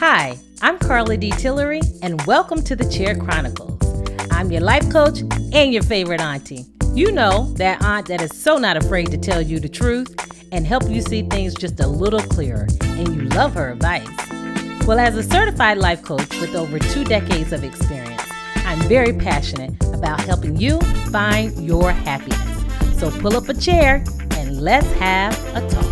Hi, I'm Carla D. Tillery, and welcome to the Chair Chronicles. I'm your life coach and your favorite auntie. You know, that aunt that is so not afraid to tell you the truth and help you see things just a little clearer, and you love her advice. Well, as a certified life coach with over 2 decades of experience, I'm very passionate about helping you find your happiness. So pull up a chair and let's have a talk.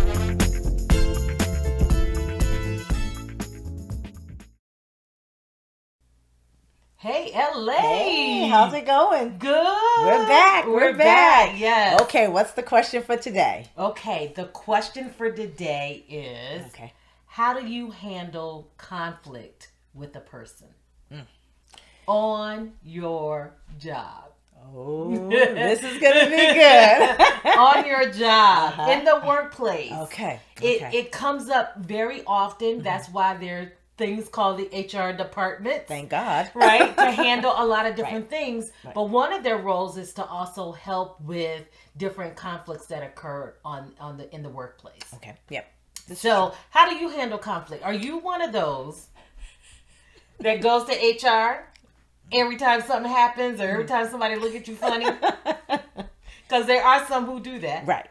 Hey, LA. Hey, how's it going? Good. We're back. We're back. Yes. Okay, what's the question for today? Okay, the question for today is, how do you handle conflict with a person on your job? Oh, this is going to be good. On your job, in the workplace. Okay. It comes up very often. That's why there are things called the HR department. Thank God. Right? To handle a lot of different things. Right. But one of their roles is to also help with different conflicts that occur in the workplace. Okay. Yep. So how do you handle conflict? Are you one of those that goes to HR every time something happens or every time somebody look at you funny? Because there are some who do that. Right.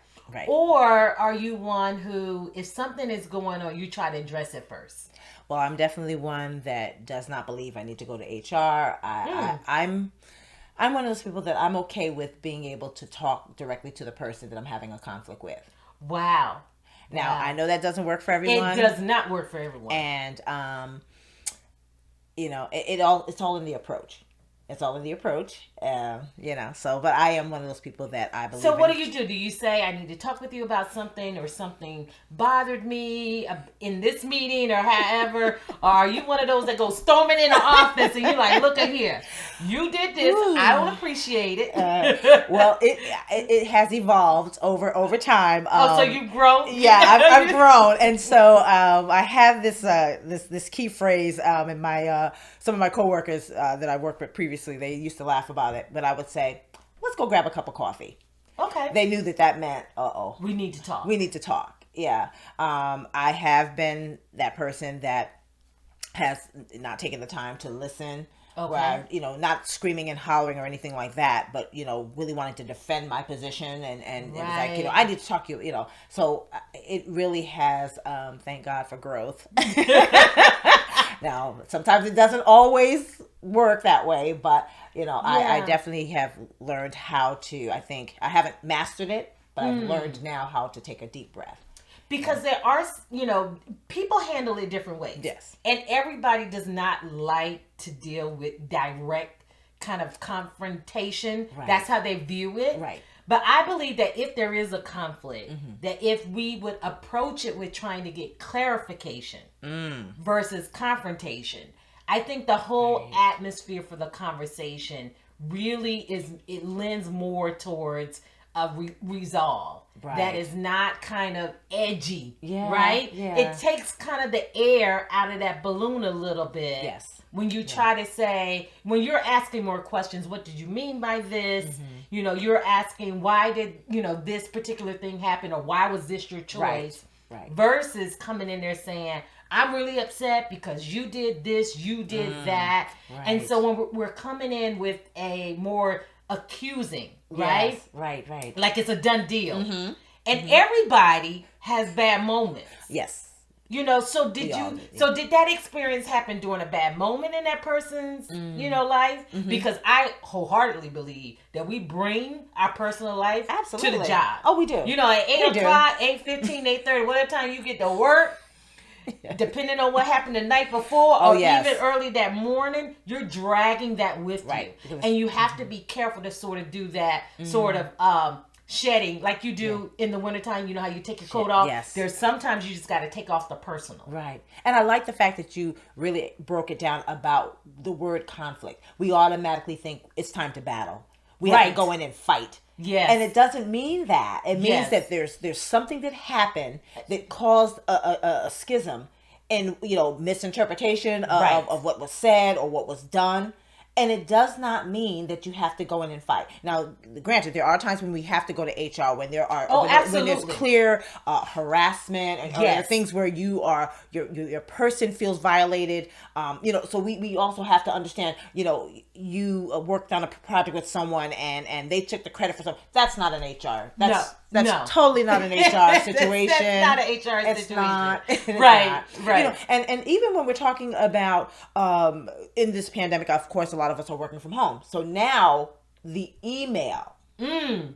Or are you one who, if something is going on, you try to address it first? Well, I'm definitely one that does not believe I need to go to HR. I'm one of those people that I'm okay with being able to talk directly to the person that I'm having a conflict with. Wow. Now, I know that doesn't work for everyone. It does not work for everyone. And, it's all in the approach. It's all in the approach, so, but I am one of those people that I believe. So what do? Do you say, I need to talk with you about something, or something bothered me in this meeting, or however? Or are you one of those that go storming in the office and you're like, look at here, you did this. Ooh. I don't appreciate it. Well, it has evolved over time. So you've grown? Yeah, I've grown. And so I have this key phrase in my some of my coworkers that I worked with previously. They used to laugh about it, but I would say, let's go grab a cup of coffee. Okay. They knew that meant, we need to talk. We need to talk. Yeah. I have been that person that has not taken the time to listen. Okay. Where I, not screaming and hollering or anything like that, but, really wanting to defend my position and it was like, I need to talk to you, So it really has, thank God for growth. Now, sometimes it doesn't always work that way, but, I definitely have learned how to, I think, I haven't mastered it, but I've learned now how to take a deep breath. Because there are, people handle it different ways. Yes. And everybody does not like to deal with direct kind of confrontation. Right. That's how they view it. Right. But I believe that if there is a conflict, that if we would approach it with trying to get clarification versus confrontation, I think the whole atmosphere for the conversation really it lends more towards a resolve. Right. That is not kind of edgy, right? Yeah. It takes kind of the air out of that balloon a little bit. Yes. When you try to say, when you're asking more questions, what did you mean by this? You're asking, why did, this particular thing happen, or why was this your choice? Right. Versus coming in there saying, I'm really upset because you did this, you did that. Right. And so when we're coming in with a more accusing, right? Yes. Right. Like it's a done deal. And everybody has bad moments. Yes. So did that experience happen during a bad moment in that person's, life? Because I wholeheartedly believe that we bring our personal life to the job. Oh, we do. At 8 o'clock, 8:15, 8:30, whatever time you get to work, depending on what happened the night before or even early that morning, you're dragging that with you. And you have to be careful to sort of do that sort of shedding like you do in the wintertime. You know how you take your coat off? Yes. There's sometimes you just got to take off the personal. Right. And I like the fact that you really broke it down about the word conflict. We automatically think it's time to battle. We have to go in and fight. Yes. And it doesn't mean that. It means that there's something that happened that caused a schism and, misinterpretation of what was said or what was done. And it does not mean that you have to go in and fight. Now, granted, there are times when we have to go to HR when there are when there's clear harassment and or things where you are your person feels violated. So we also have to understand. You worked on a project with someone and they took the credit for something. That's not an HR. That's totally not an HR situation. That's not an HR situation. Not, right. And even when we're talking about in this pandemic, of course, a lot of us are working from home. So now the email. The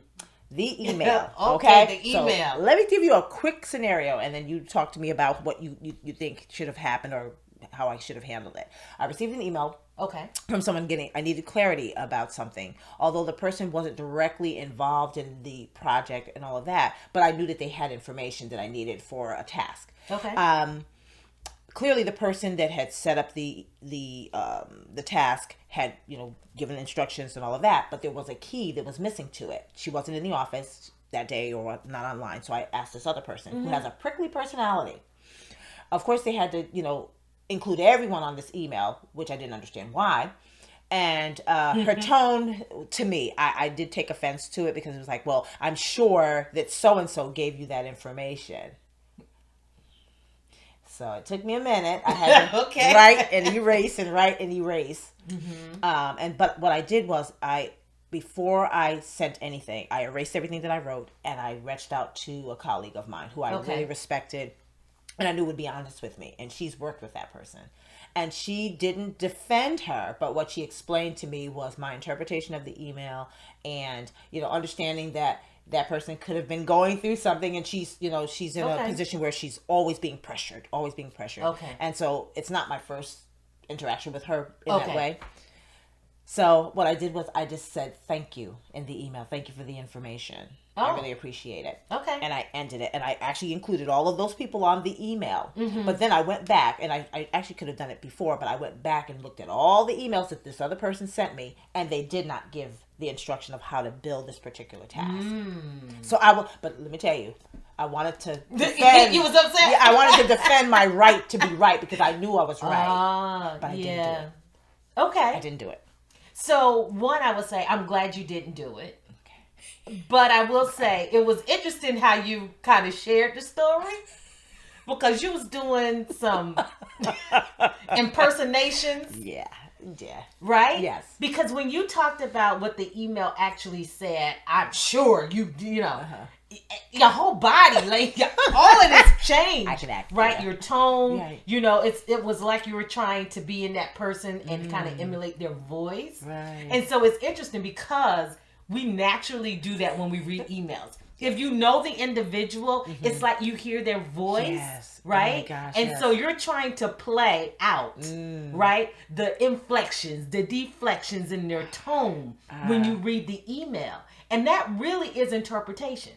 email. Okay, the email. So let me give you a quick scenario, and then you talk to me about what you think should have happened or how I should have handled it. I received an email. Okay. From someone I needed clarity about something, although the person wasn't directly involved in the project and all of that, but I knew that they had information that I needed for a task. Okay. Clearly the person that had set up the task had, given instructions and all of that, but there was a key that was missing to it. She wasn't in the office that day or not online. So I asked this other person who has a prickly personality. Of course they had to, include everyone on this email, which I didn't understand why. And her tone to me, I did take offense to it because it was like, well, I'm sure that so-and-so gave you that information. So it took me a minute. I had to write and erase and write and erase. But what I did was before I sent anything, I erased everything that I wrote and I reached out to a colleague of mine who I really respected and I knew would be honest with me. And she's worked with that person. And she didn't defend her, but what she explained to me was my interpretation of the email and, understanding that that person could have been going through something and she's in a position where she's always being pressured. Okay. And so it's not my first interaction with her in that way. So what I did was I just said, thank you in the email. Thank you for the information. I really appreciate it. Okay. And I ended it. And I actually included all of those people on the email. But then I went back, and I actually could have done it before, but I went back and looked at all the emails that this other person sent me, and they did not give the instruction of how to build this particular task. So but let me tell you, I wanted to defend. You was upset? Yeah, I wanted to defend my right to be right because I knew I was right. But I didn't do it. Okay. I didn't do it. So, one, I would say, I'm glad you didn't do it. But I will say, it was interesting how you kind of shared the story. Because you was doing some impersonations. Yeah. Right? Yes. Because when you talked about what the email actually said, I'm sure your whole body, like all of this changed. I could act, right? Your tone, right. It was like you were trying to be in that person and kind of emulate their voice. Right. And so it's interesting because we naturally do that when we read emails. If you know the individual, it's like you hear their voice, right? Oh my gosh, and so you're trying to play out, right? The inflections, the deflections in their tone when you read the email. And that really is interpretation.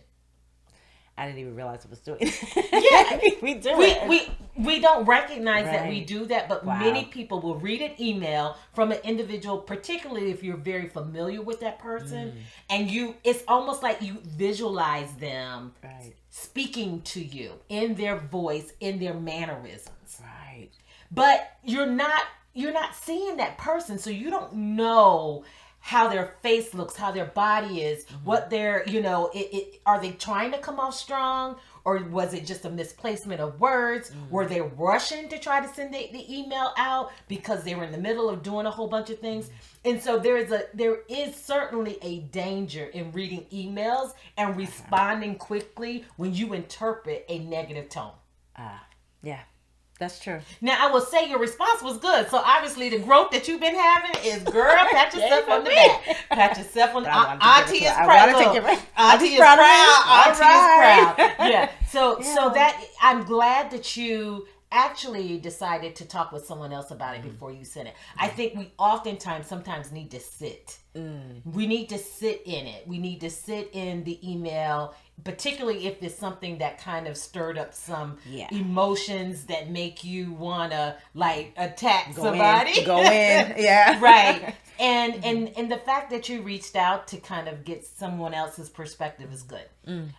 I didn't even realize I was doing it. Yeah. we do it. We don't recognize that we Right. do that, but many people will read an email from an individual, particularly if you're very familiar with that person, and it's almost like you visualize them speaking to you in their voice, in their mannerisms. Right. But you're not seeing that person, so you don't know how their face looks, how their body is, what they're, are they trying to come off strong, or was it just a misplacement of words? Were they rushing to try to send the email out because they were in the middle of doing a whole bunch of things? And so there is certainly a danger in reading emails and responding quickly when you interpret a negative tone. Yeah. That's true. Now, I will say your response was good. So, obviously, the growth that you've been having is, girl, pat yourself on the back. Pat yourself on the back. Auntie is proud. Auntie is proud. Auntie is proud. Yeah. So that, I'm glad that you actually decided to talk with someone else about it before you sent it. I think we sometimes need to sit. We need to sit in it. We need to sit in the email, particularly if it's something that kind of stirred up some emotions that make you want to attack somebody. Go in. Yeah. Right. And the fact that you reached out to kind of get someone else's perspective is good.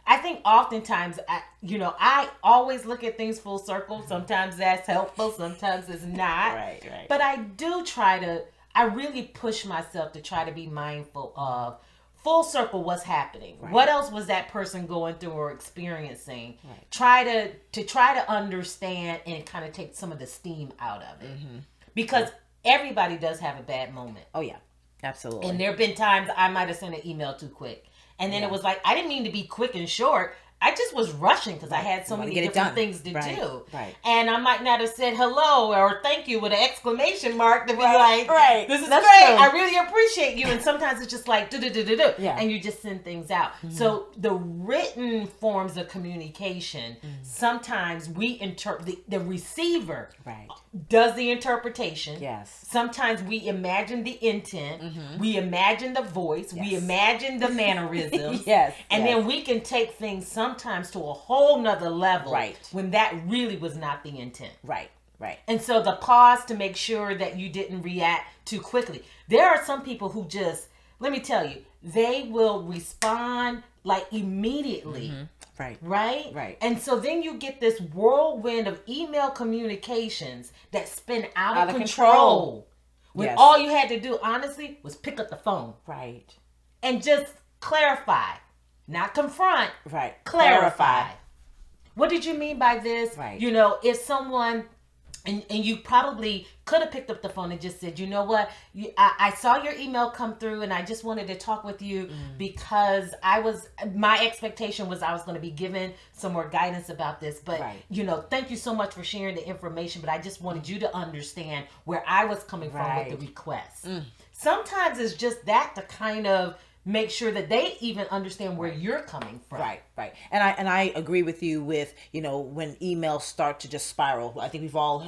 I think oftentimes, I always look at things full circle. Sometimes that's helpful. Sometimes it's not. Right. But I do try to I really push myself to try to be mindful of full circle what's happening. Right. What else was that person going through or experiencing? Right. Try to understand and kind of take some of the steam out of it. Because everybody does have a bad moment. Oh yeah, absolutely. And there have been times I might have sent an email too quick. And then it was like, I didn't mean to be quick and short. I just was rushing because I had so many different things to do. Right. And I might not have said hello or thank you with an exclamation mark to be like, this is great. True. I really appreciate you. And sometimes it's just like, and you just send things out. So the written forms of communication, sometimes we interpret, the receiver does the interpretation. Yes. Sometimes we imagine the intent. We imagine the voice. We imagine the mannerisms. And then we can take things sometimes to a whole nother level when that really was not the intent. Right. And so the pause to make sure that you didn't react too quickly. There are some people who just, let me tell you, they will respond like immediately. Right. And so then you get this whirlwind of email communications that spin out of control. When all you had to do, honestly, was pick up the phone. Right. And just clarify. Not confront. Right. Clarify. What did you mean by this? Right. You know, if someone, and you probably could have picked up the phone and just said, you know what, I saw your email come through and I just wanted to talk with you because my expectation was I was going to be given some more guidance about this. But, you know, thank you so much for sharing the information. But I just wanted you to understand where I was coming from with the request. Sometimes it's just that to kind of make sure that they even understand where you're coming from. Right. And I agree with you with, you know, when emails start to just spiral. I think we've all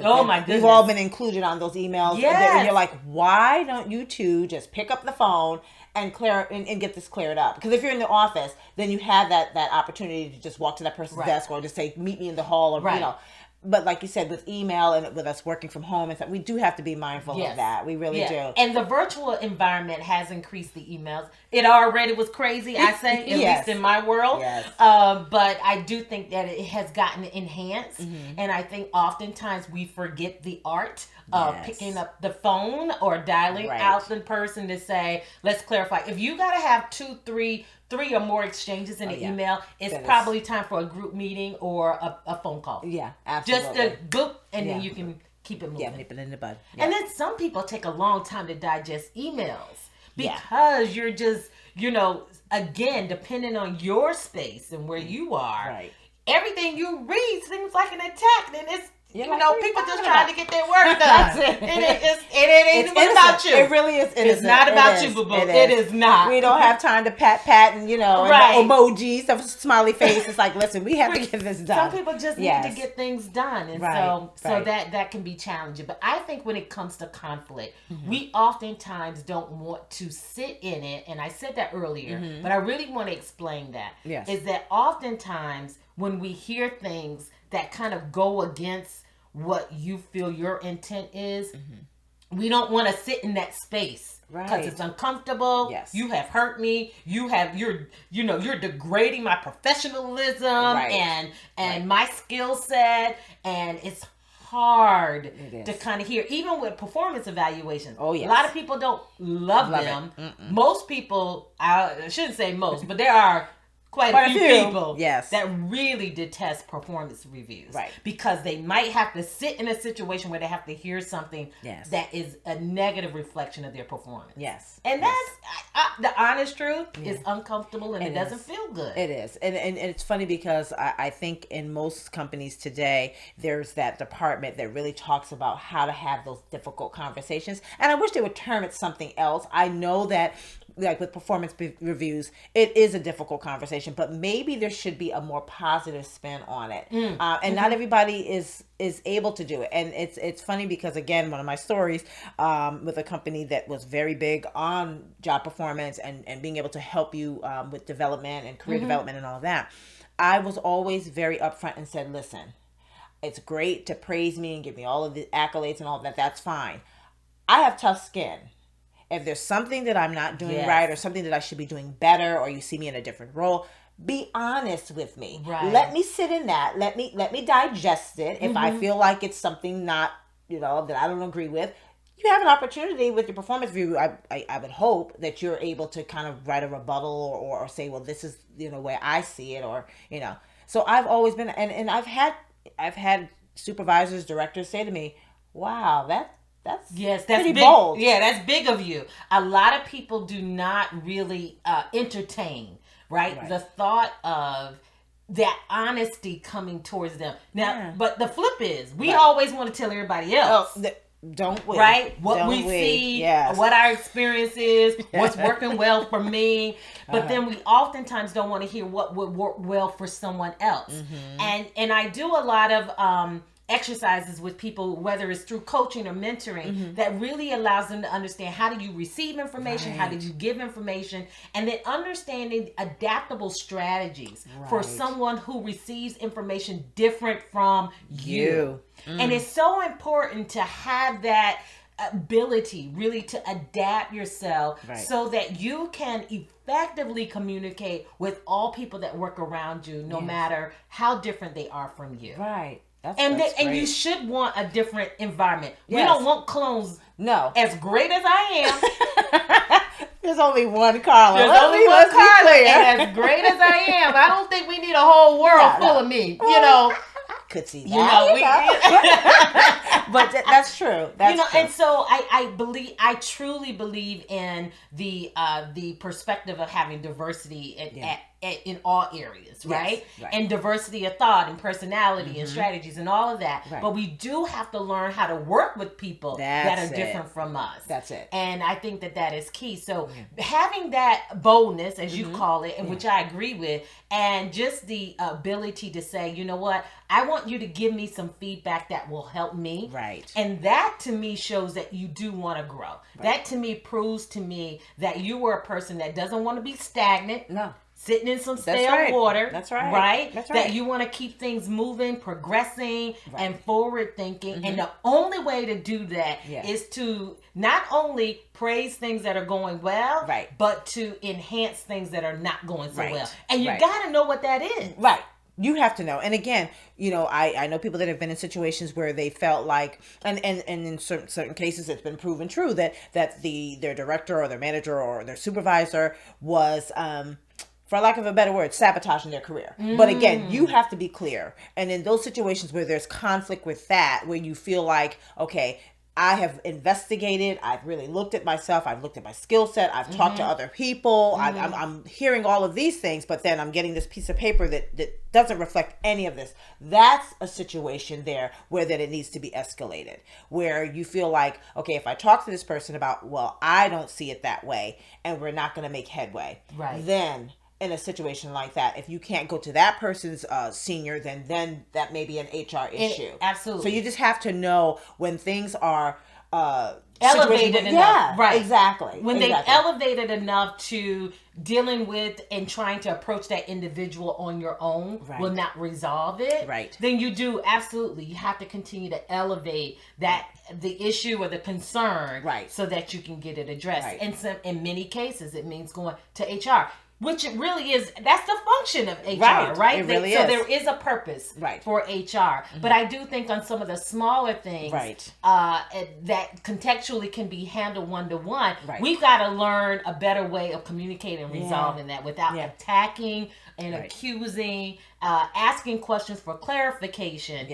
been included on those emails. Yes. And you're like, why don't you two just pick up the phone and get this cleared up? Because if you're in the office, then you have that opportunity to just walk to that person's desk or just say, meet me in the hall, or you know. But like you said, with email and with us working from home, and stuff, we do have to be mindful of that. We really do. And the virtual environment has increased the emails. It already was crazy, I say, at least in my world. But I do think that it has gotten enhanced. And I think oftentimes we forget the art of picking up the phone or dialing out the person to say, let's clarify. If you got to have three or more exchanges in an email, it's probably time for a group meeting or a phone call. Yeah, absolutely. Just a boop, and then you can keep it moving. Yeah, nip it in the bud. Yeah. And then some people take a long time to digest emails because you're just, you know, again, depending on your space and where you are, everything you read seems like an attack, and it's, you know, people just trying to get their work done. That's it. It ain't about you. It really is innocent. It's not about you, boo-boo. It is not. We don't have time to pat and, you know, and emojis, a smiley face. It's like, listen, we have to get this done. Some people just need to get things done. And so that can be challenging. But I think when it comes to conflict, we oftentimes don't want to sit in it. And I said that earlier, but I really want to explain that. Is that oftentimes when we hear things that kind of go against what you feel your intent is, we don't want to sit in that space because it's uncomfortable. You have hurt me. You're degrading my professionalism and my skill set, and it's hard to kind of hear, even with performance evaluations. A lot of people don't love them. Most people, I shouldn't say most, but there are quite a few people that really detest performance reviews. Because they might have to sit in a situation where they have to hear something that is a negative reflection of their performance. And that's the honest truth. Is uncomfortable and it doesn't feel good. It is. And it's funny because I think in most companies today, there's that department that really talks about how to have those difficult conversations. And I wish they would term it something else. I know that, like with performance reviews, it is a difficult conversation, but maybe there should be a more positive spin on it. And not everybody is able to do it. And it's funny because, again, one of my stories with a company that was very big on job performance and being able to help you with development and career development and all of that, I was always very upfront and said, listen, it's great to praise me and give me all of the accolades and all of that. That's fine. I have tough skin. If there's something that I'm not doing right or something that I should be doing better, or you see me in a different role, be honest with me. Let me sit in that. Let me digest it. If I feel like it's something not, you know, that I don't agree with, you have an opportunity with your performance review. I would hope that you're able to kind of write a rebuttal or say, well, this is, where I see it, or, So I've always been, and I've had supervisors, directors say to me, wow, that's that's pretty big, bold. Yeah, that's big of you. A lot of people do not really entertain, right? The thought of that honesty coming towards them. Now, but the flip is, we always want to tell everybody else. Don't we? Right? What Don't we see, yes. what our experience is, what's working well for me. But then we oftentimes don't want to hear what would work well for someone else. And I do a lot of exercises with people, whether it's through coaching or mentoring, that really allows them to understand, how do you receive information, how do you give information, and then understanding adaptable strategies for someone who receives information different from you. And it's so important to have that ability really to adapt yourself so that you can effectively communicate with all people that work around you, no matter how different they are from you. Right. And you should want a different environment. Yes. We don't want clones. No. As great as I am. There's only one Carla. There's only one Carla. And as great as I am, I don't think we need a whole world full of me. I could see that. But that's true. That's true. And so I truly believe in the perspective of having diversity in all areas, right? And diversity of thought and personality and strategies and all of that. But we do have to learn how to work with people that are different from us. That's it. And I think that is key. So having that boldness, as you call it, and which I agree with, and just the ability to say, you know what, I want you to give me some feedback that will help me. Right. And that to me shows that you do want to grow. That to me proves to me that you are a person that doesn't want to be stagnant. No. Sitting in some stale water. That's right. Right? That's right. That you want to keep things moving, progressing, and forward thinking. And the only way to do that is to not only praise things that are going well, but to enhance things that are not going so well. And you got to know what that is. Right. You have to know. And again, I know people that have been in situations where they felt like, and in certain cases, it's been proven true that their director or their manager or their supervisor was, for lack of a better word, sabotaging their career. But again, you have to be clear. And in those situations where there's conflict with that, where you feel like, okay, I have investigated, I've really looked at myself, I've looked at my skill set, I've talked to other people, I'm hearing all of these things, but then I'm getting this piece of paper that doesn't reflect any of this. That's a situation there where that it needs to be escalated, where you feel like, okay, if I talk to this person about, well, I don't see it that way, and we're not going to make headway, then in a situation like that, if you can't go to that person's senior, then that may be an HR issue. Absolutely. So you just have to know when things are elevated enough. Right. Exactly. When they've elevated enough to dealing with and trying to approach that individual on your own will not resolve it. Right. Then you do, absolutely. You have to continue to elevate the issue or the concern so that you can get it addressed. Right. And in many cases, it means going to HR. Which it really is, that's the function of HR, right? It really so is. there is a purpose for HR. But I do think on some of the smaller things that contextually can be handled one-to-one, we've got to learn a better way of communicating and resolving that without attacking and accusing, asking questions for clarification,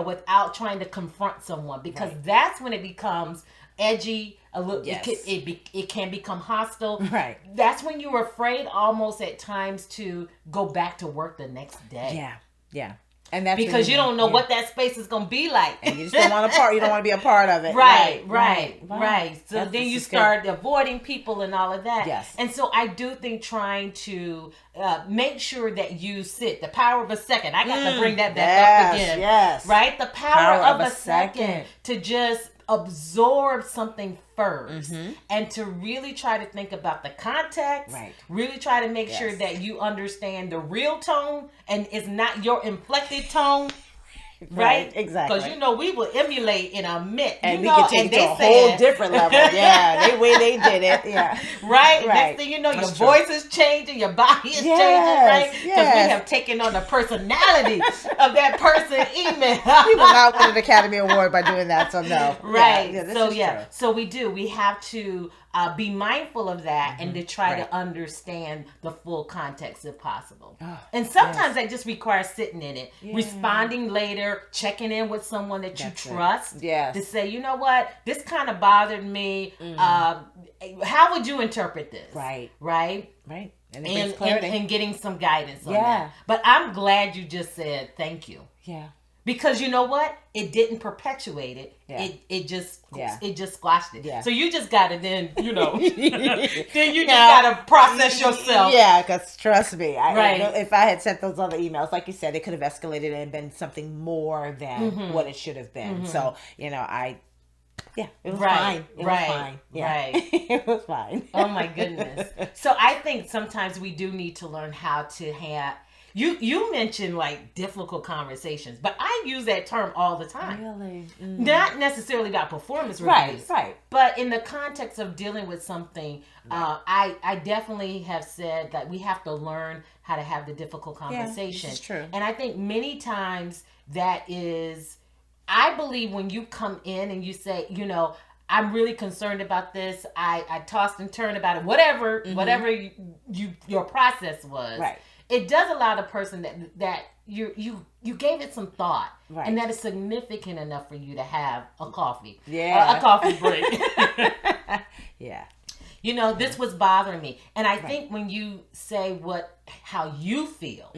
without trying to confront someone. Because that's when it becomes edgy, a little, it can become hostile. Right. That's when you're afraid almost at times to go back to work the next day. Yeah. Yeah. And that's because you don't know what that space is going to be like. And you just don't want you don't want to be a part of it. Right. So then you start avoiding people and all of that. Yes. And so I do think trying to make sure that you sit. The power of a second. I got to bring that back up again. Yes. Right? The power of a second to just absorb something first and to really try to think about the context, really try to make sure that you understand the real tone and it's not your inflected tone. right? Exactly. Because we will emulate in a minute. And we can take it to a whole different level. Yeah, they did it. Yeah. Right? Next thing you know, your voice is changing, your body is changing, right? Because we have taken on the personality of that person even. You will not win an Academy Award by doing that, so no. Right. So we do. We have to be mindful of that and to try to understand the full context if possible. And sometimes that just requires sitting in it, responding later, checking in with someone that you trust to say, you know what, this kind of bothered me. How would you interpret this? Right. And getting some guidance on that. But I'm glad you just said thank you. Yeah. Because you know what? It didn't perpetuate it. Yeah. It just squashed it. Yeah. So you just got to then, then you just got to process yourself. Yeah, because trust me, if I had sent those other emails, like you said, it could have escalated and been something more than what it should have been. So, it was fine. It was fine. Yeah. It was fine. Oh my goodness. So I think sometimes we do need to learn how to have. You mentioned like difficult conversations, but I use that term all the time. Really? Mm-hmm. Not necessarily about performance reviews. Right. But in the context of dealing with something, I definitely have said that we have to learn how to have the difficult conversation. This is true. And I think many times that is, I believe when you come in and you say, I'm really concerned about this. I tossed and turned about it. Whatever your process was. Right. It does allow the person that you gave it some thought, and that is significant enough for you to have a coffee, a coffee break. This was bothering me, and I think when you say how you feel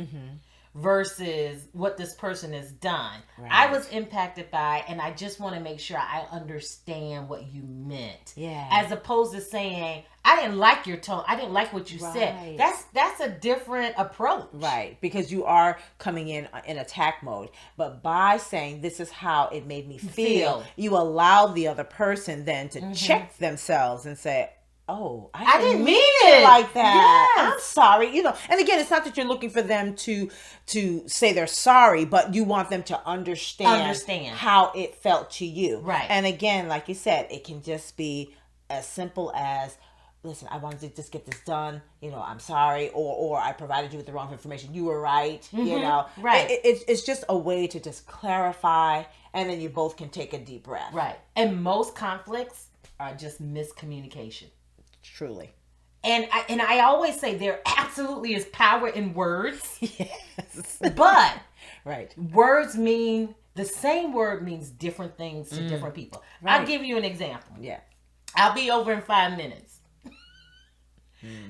versus what this person has done, I was impacted by, and I just want to make sure I understand what you meant, as opposed to saying, I didn't like your tone. I didn't like what you said. That's a different approach. Right. Because you are coming in attack mode. But by saying this is how it made me feel, you allow the other person then to check themselves and say, oh, I didn't mean it like that. Yes. I'm sorry. And again, it's not that you're looking for them to say they're sorry, but you want them to understand how it felt to you. Right. And again, like you said, it can just be as simple as, listen, I wanted to just get this done. I'm sorry, or I provided you with the wrong information. You were right. Right. It's just a way to just clarify, and then you both can take a deep breath. Right. And most conflicts are just miscommunication. Truly. And I always say there absolutely is power in words. Yes. But words mean the same word means different things to different people. Right. I'll give you an example. Yeah. I'll be over in 5 minutes.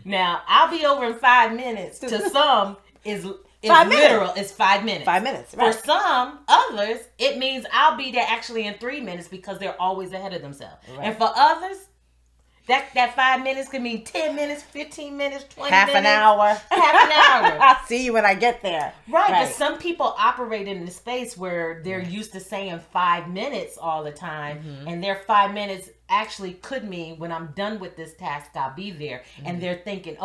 Now, I'll be over in 5 minutes to some is literal. It's 5 minutes. 5 minutes. Right. For some others, it means I'll be there actually in 3 minutes because they're always ahead of themselves. Right. And for others, that 5 minutes could mean 10 minutes, 15 minutes, 20 minutes. Half an hour. I'll see you when I get there. Right. But some people operate in the space where they're used to saying 5 minutes all the time. And their 5 minutes actually could mean when I'm done with this task, I'll be there. And they're thinking,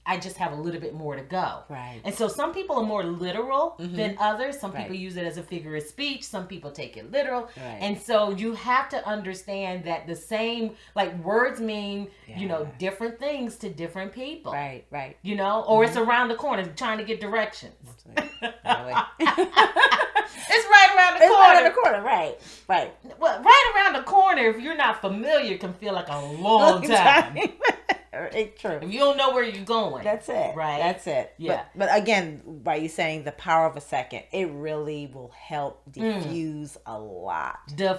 I just have a little bit more to go. Right. And so some people are more literal than others. Some people use it as a figure of speech. Some people take it literal. Right. And so you have to understand that the same, like words mean, different things to different people. Right. Or it's around the corner trying to get directions. It's right around the corner. Right around the corner, right. Well, right around the corner, if you're not familiar, it can feel like a long time. It's true. If you don't know where you're going. That's it. Right. That's it. Yeah. But again, by you saying the power of a second, it really will help diffuse a lot. I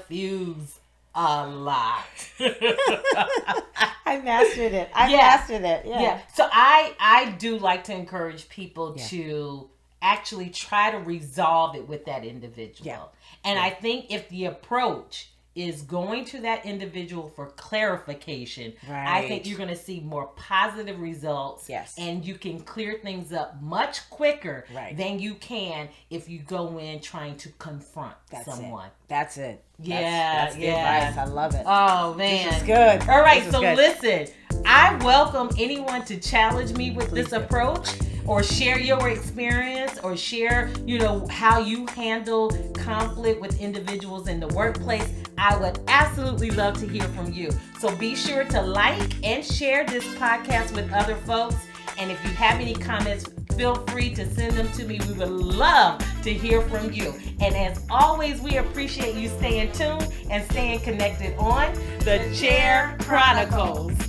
mastered it. Mastered it. Yeah. So I do like to encourage people to actually try to resolve it with that individual. Yeah. And I think if the approach is going to that individual for clarification, I think you're going to see more positive results. Yes. And you can clear things up much quicker than you can if you go in trying to confront someone. That's it. That's the advice. I love it. Oh, man. This is good. All right, so listen, I welcome anyone to challenge me with this approach. or share your experience, or share, how you handle conflict with individuals in the workplace. I would absolutely love to hear from you. So be sure to like and share this podcast with other folks. And if you have any comments, feel free to send them to me. We would love to hear from you. And as always, we appreciate you staying tuned and staying connected on the Chair Chronicles.